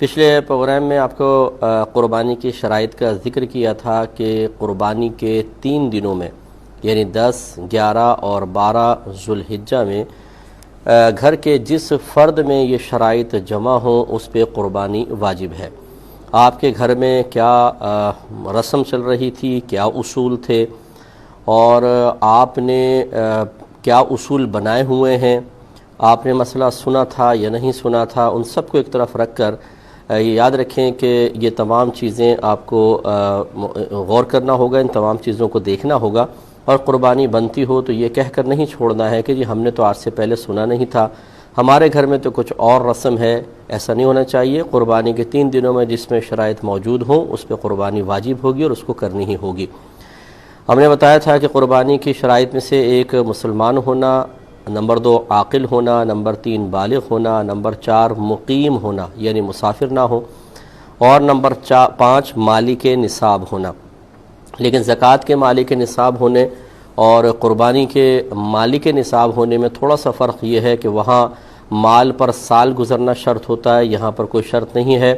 پچھلے پروگرام میں آپ کو قربانی کی شرائط کا ذکر کیا تھا کہ قربانی کے 3 دنوں میں یعنی 10، 11 اور 12 ذوالحجہ میں گھر کے جس فرد میں یہ شرائط جمع ہوں اس پہ قربانی واجب ہے۔ آپ کے گھر میں کیا رسم چل رہی تھی، کیا اصول تھے، اور آپ نے کیا اصول بنائے ہوئے ہیں، آپ نے مسئلہ سنا تھا یا نہیں سنا تھا، ان سب کو ایک طرف رکھ کر یہ یاد رکھیں کہ یہ تمام چیزیں آپ کو غور کرنا ہوگا، ان تمام چیزوں کو دیکھنا ہوگا، اور قربانی بنتی ہو تو یہ کہہ کر نہیں چھوڑنا ہے کہ جی ہم نے تو آج سے پہلے سنا نہیں تھا، ہمارے گھر میں تو کچھ اور رسم ہے۔ ایسا نہیں ہونا چاہیے۔ قربانی کے 3 دنوں میں جس میں شرائط موجود ہوں اس پہ قربانی واجب ہوگی اور اس کو کرنی ہی ہوگی۔ ہم نے بتایا تھا کہ قربانی کی شرائط میں سے ایک مسلمان ہونا، نمبر 2 عاقل ہونا، نمبر 3 بالغ ہونا، نمبر 4 مقیم ہونا یعنی مسافر نہ ہو، اور نمبر 5 مالک نصاب ہونا۔ لیکن زکوٰۃ کے مالک نصاب ہونے اور قربانی کے مالک نصاب ہونے میں تھوڑا سا فرق یہ ہے کہ وہاں مال پر سال گزرنا شرط ہوتا ہے، یہاں پر کوئی شرط نہیں ہے،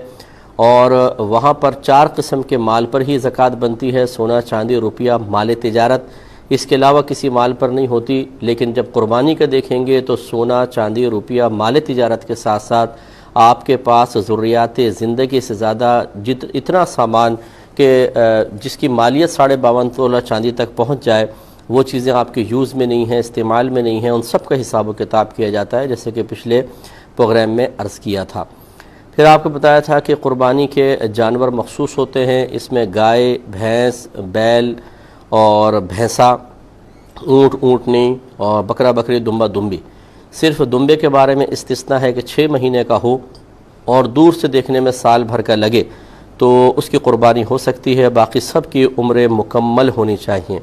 اور وہاں پر 4 قسم کے مال پر ہی زکوٰۃ بنتی ہے: سونا، چاندی، روپیہ، مال تجارت۔ اس کے علاوہ کسی مال پر نہیں ہوتی۔ لیکن جب قربانی کا دیکھیں گے تو سونا، چاندی، روپیہ، مال تجارت کے ساتھ ساتھ آپ کے پاس ضروریات زندگی سے زیادہ اتنا سامان کہ جس کی مالیت 52.5 تولہ چاندی تک پہنچ جائے، وہ چیزیں آپ کے یوز میں نہیں ہیں، استعمال میں نہیں ہیں، ان سب کا حساب و کتاب کیا جاتا ہے، جیسے کہ پچھلے پروگرام میں عرض کیا تھا۔ پھر آپ کو بتایا تھا کہ قربانی کے جانور مخصوص ہوتے ہیں، اس میں گائے، بھینس، بیل اور بھینسا، اونٹ، اونٹنی اور بکرا، بکری، دمبا، دمبی۔ صرف دمبے کے بارے میں استثناء ہے کہ 6 مہینے کا ہو اور دور سے دیکھنے میں سال بھر کا لگے تو اس کی قربانی ہو سکتی ہے، باقی سب کی عمریں مکمل ہونی چاہیے،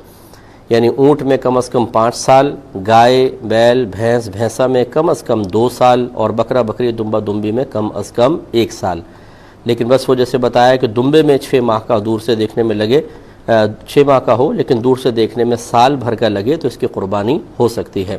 یعنی اونٹ میں کم از کم 5 سال، گائے، بیل، بھینس، بھینسا میں کم از کم 2 سال، اور بکرا، بکری، دمبا، دمبی میں کم از کم 1 سال۔ لیکن بس وہ جیسے بتایا کہ دمبے میں 6 ماہ کا دور سے دیکھنے میں لگے، 6 ماہ کا ہو لیکن دور سے دیکھنے میں سال بھر کا لگے تو اس کی قربانی ہو سکتی ہے۔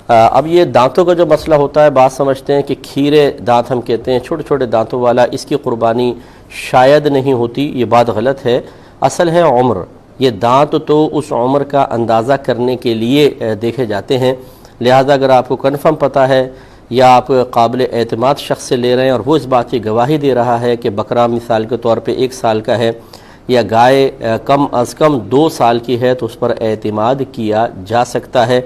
اب یہ دانتوں کا جو مسئلہ ہوتا ہے، بات سمجھتے ہیں کہ کھیرے دانت ہم کہتے ہیں، چھوٹے چھوٹے دانتوں والا، اس کی قربانی شاید نہیں ہوتی، یہ بات غلط ہے۔ اصل ہے عمر، یہ دانت تو اس عمر کا اندازہ کرنے کے لیے دیکھے جاتے ہیں، لہذا اگر آپ کو کنفرم پتہ ہے یا آپ قابل اعتماد شخص سے لے رہے ہیں اور وہ اس بات کی گواہی دے رہا ہے کہ بکرا مثال کے طور پہ 1 سال کا ہے یا گائے کم از کم 2 سال کی ہے تو اس پر اعتماد کیا جا سکتا ہے۔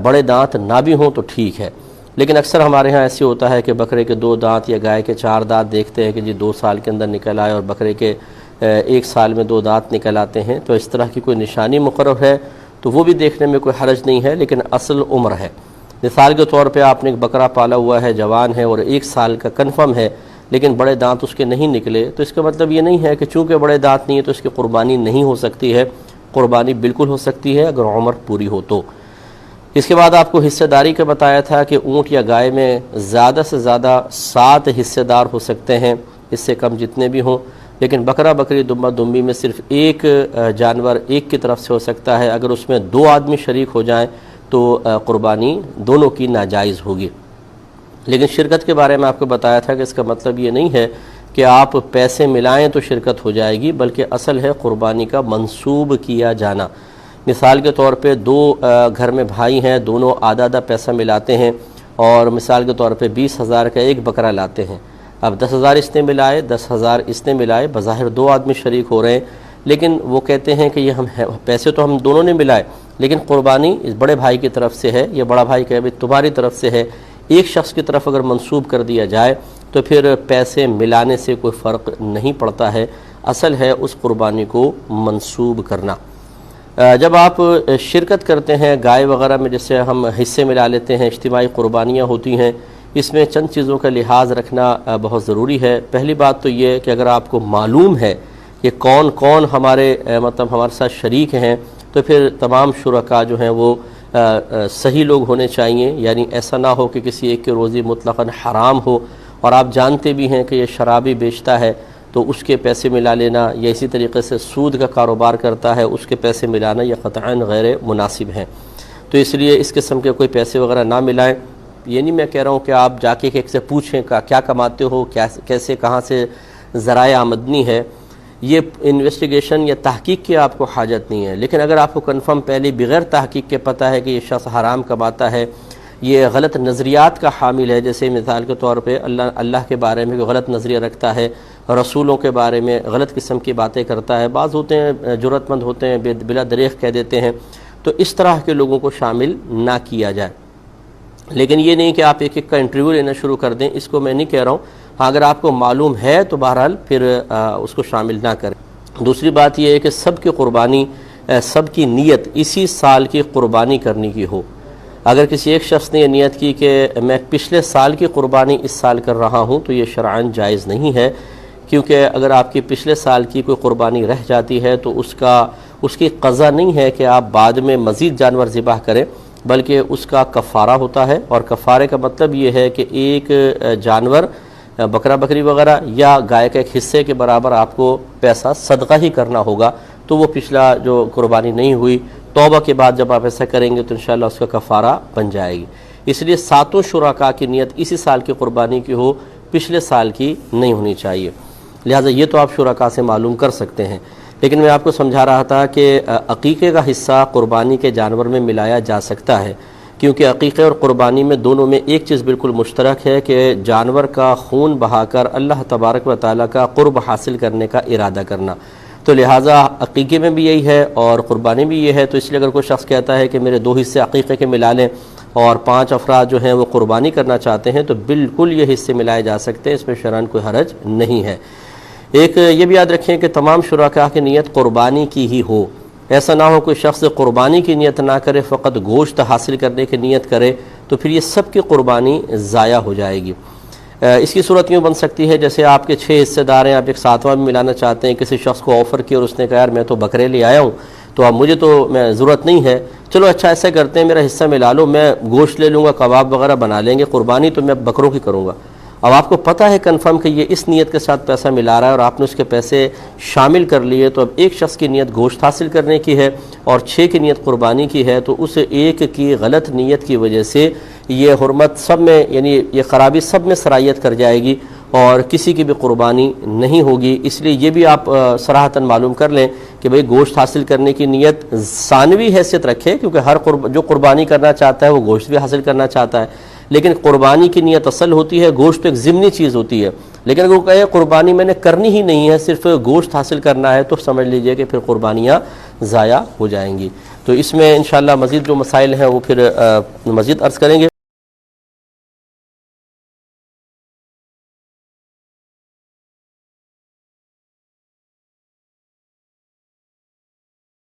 بڑے دانت نہ بھی ہوں تو ٹھیک ہے، لیکن اکثر ہمارے ہاں ایسے ہوتا ہے کہ بکرے کے 2 دانت یا گائے کے 4 دانت دیکھتے ہیں کہ جی 2 سال کے اندر نکل آئے، اور بکرے کے 1 سال میں 2 دانت نکل آتے ہیں، تو اس طرح کی کوئی نشانی مقرر ہے تو وہ بھی دیکھنے میں کوئی حرج نہیں ہے، لیکن اصل عمر ہے۔ مثال کے طور پہ آپ نے ایک بکرا پالا ہوا ہے، جوان ہے اور 1 سال کا کنفرم ہے، لیکن بڑے دانت اس کے نہیں نکلے، تو اس کا مطلب یہ نہیں ہے کہ چونکہ بڑے دانت نہیں ہے تو اس کی قربانی نہیں ہو سکتی ہے، قربانی بالکل ہو سکتی ہے اگر عمر پوری ہو تو۔ اس کے بعد آپ کو حصہ داری کا بتایا تھا کہ اونٹ یا گائے میں زیادہ سے زیادہ 7 حصہ دار ہو سکتے ہیں، اس سے کم جتنے بھی ہوں، لیکن بکرا، بکری، دمبا، دمبی میں صرف ایک جانور ایک کی طرف سے ہو سکتا ہے، اگر اس میں 2 آدمی شریک ہو جائیں تو قربانی دونوں کی ناجائز ہوگی۔ لیکن شرکت کے بارے میں آپ کو بتایا تھا کہ اس کا مطلب یہ نہیں ہے کہ آپ پیسے ملائیں تو شرکت ہو جائے گی، بلکہ اصل ہے قربانی کا منسوب کیا جانا۔ مثال کے طور پہ 2 گھر میں بھائی ہیں، دونوں آدھا آدھا پیسہ ملاتے ہیں اور مثال کے طور پہ 20,000 کا ایک بکرا لاتے ہیں۔ اب 10,000 اس نے ملائے، 10,000 اس نے ملائے، بظاہر 2 آدمی شریک ہو رہے ہیں، لیکن وہ کہتے ہیں کہ یہ پیسے تو ہم دونوں نے ملائے، لیکن قربانی اس بڑے بھائی کی طرف سے ہے، یہ بڑا بھائی کہ تمہاری طرف سے ہے۔ ایک شخص کی طرف اگر منسوب کر دیا جائے تو پھر پیسے ملانے سے کوئی فرق نہیں پڑتا ہے، اصل ہے اس قربانی کو منسوب کرنا۔ جب آپ شرکت کرتے ہیں گائے وغیرہ میں، جیسے ہم حصے ملا لیتے ہیں، اجتماعی قربانیاں ہوتی ہیں، اس میں چند چیزوں کا لحاظ رکھنا بہت ضروری ہے۔ پہلی بات تو یہ کہ اگر آپ کو معلوم ہے کہ کون کون ہمارے ساتھ شریک ہیں تو پھر تمام شرکاء جو ہیں وہ صحیح لوگ ہونے چاہیے، یعنی ایسا نہ ہو کہ کسی ایک کی روزی مطلقاً حرام ہو اور آپ جانتے بھی ہیں کہ یہ شرابی بیچتا ہے تو اس کے پیسے ملا لینا، یا اسی طریقے سے سود کا کاروبار کرتا ہے اس کے پیسے ملانا یہ قطعاً غیر مناسب ہیں، تو اس لیے اس قسم کے کوئی پیسے وغیرہ نہ ملائیں۔ یہ نہیں میں کہہ رہا ہوں کہ آپ جا کے ایک سے پوچھیں کیا کماتے ہو، کیسے کہاں سے ذرائع آمدنی ہے، یہ انویسٹیگیشن یا تحقیق کی آپ کو حاجت نہیں ہے۔ لیکن اگر آپ کو کنفرم پہلے بغیر تحقیق کے پتہ ہے کہ یہ شخص حرام کماتا ہے، یہ غلط نظریات کا حامل ہے، جیسے مثال کے طور پہ اللہ کے بارے میں غلط نظریہ رکھتا ہے، رسولوں کے بارے میں غلط قسم کی باتیں کرتا ہے، بعض ہوتے ہیں جرأت مند ہوتے ہیں بلا دریغ کہہ دیتے ہیں، تو اس طرح کے لوگوں کو شامل نہ کیا جائے۔ لیکن یہ نہیں کہ آپ ایک ایک کا انٹرویو لینا شروع کر دیں، اس کو میں نہیں کہہ رہا ہوں۔ ہاں اگر آپ کو معلوم ہے تو بہرحال پھر اس کو شامل نہ کریں۔ دوسری بات یہ ہے کہ سب کی قربانی، سب کی نیت اسی سال کی قربانی کرنے کی ہو۔ اگر کسی ایک شخص نے یہ نیت کی کہ میں پچھلے سال کی قربانی اس سال کر رہا ہوں تو یہ شرعاً جائز نہیں ہے، کیونکہ اگر آپ کی پچھلے سال کی کوئی قربانی رہ جاتی ہے تو اس کی قضا نہیں ہے کہ آپ بعد میں مزید جانور ذبح کریں، بلکہ اس کا کفارہ ہوتا ہے، اور کفارے کا مطلب یہ ہے کہ ایک جانور بکرا بکری وغیرہ یا گائے کا ایک حصے کے برابر آپ کو پیسہ صدقہ ہی کرنا ہوگا، تو وہ پچھلا جو قربانی نہیں ہوئی توبہ کے بعد جب آپ ایسا کریں گے تو انشاءاللہ اس کا کفارہ بن جائے گی۔ اس لیے ساتوں شرکاء کی نیت اسی سال کی قربانی کی ہو، پچھلے سال کی نہیں ہونی چاہیے، لہٰذا یہ تو آپ شرکاء سے معلوم کر سکتے ہیں۔ لیکن میں آپ کو سمجھا رہا تھا کہ عقیقے کا حصہ قربانی کے جانور میں ملایا جا سکتا ہے، کیونکہ عقیقے اور قربانی میں دونوں میں ایک چیز بالکل مشترک ہے کہ جانور کا خون بہا کر اللہ تبارک و تعالیٰ کا قرب حاصل کرنے کا ارادہ کرنا، تو لہٰذا عقیقے میں بھی یہی ہے اور قربانی بھی یہ ہے۔ تو اس لیے اگر کوئی شخص کہتا ہے کہ میرے 2 حصے عقیقے کے ملا لیں اور 5 افراد جو ہیں وہ قربانی کرنا چاہتے ہیں تو بالکل یہ حصے ملائے جا سکتے ہیں، اس میں شرعاً کوئی حرج نہیں ہے۔ ایک یہ بھی یاد رکھیں کہ تمام شرکاء کی نیت قربانی کی ہی ہو، ایسا نہ ہو کوئی شخص قربانی کی نیت نہ کرے، فقط گوشت حاصل کرنے کی نیت کرے، تو پھر یہ سب کی قربانی ضائع ہو جائے گی۔ اس کی صورت یوں بن سکتی ہے جیسے آپ کے 6 حصے دار ہیں، آپ ایک 7واں بھی ملانا چاہتے ہیں، کسی شخص کو آفر کیا اور اس نے کہا یار میں تو بکرے لے آیا ہوں تو اب مجھے تو ضرورت نہیں ہے، چلو اچھا ایسا کرتے ہیں میرا حصہ ملا لو، میں گوشت لے لوں گا، کباب وغیرہ بنا لیں گے، قربانی تو میں بکروں کی کروں گا۔ اب آپ کو پتہ ہے کنفرم کہ یہ اس نیت کے ساتھ پیسہ ملا رہا ہے اور آپ نے اس کے پیسے شامل کر لیے، تو اب ایک شخص کی نیت گوشت حاصل کرنے کی ہے اور 6 کی نیت قربانی کی ہے، تو اس ایک کی غلط نیت کی وجہ سے یہ حرمت سب میں، یعنی یہ خرابی سب میں سرایت کر جائے گی اور کسی کی بھی قربانی نہیں ہوگی۔ اس لیے یہ بھی آپ صراحتاً معلوم کر لیں کہ بھئی گوشت حاصل کرنے کی نیت ثانوی حیثیت رکھے، کیونکہ جو قربانی کرنا چاہتا ہے وہ گوشت بھی حاصل کرنا چاہتا ہے، لیکن قربانی کی نیت اصل ہوتی ہے، گوشت ایک ضمنی چیز ہوتی ہے۔ لیکن اگر وہ کہے قربانی میں نے کرنی ہی نہیں ہے، صرف گوشت حاصل کرنا ہے، تو سمجھ لیجئے کہ پھر قربانیاں ضائع ہو جائیں گی۔ تو اس میں انشاءاللہ مزید جو مسائل ہیں وہ پھر مزید عرض کریں گے۔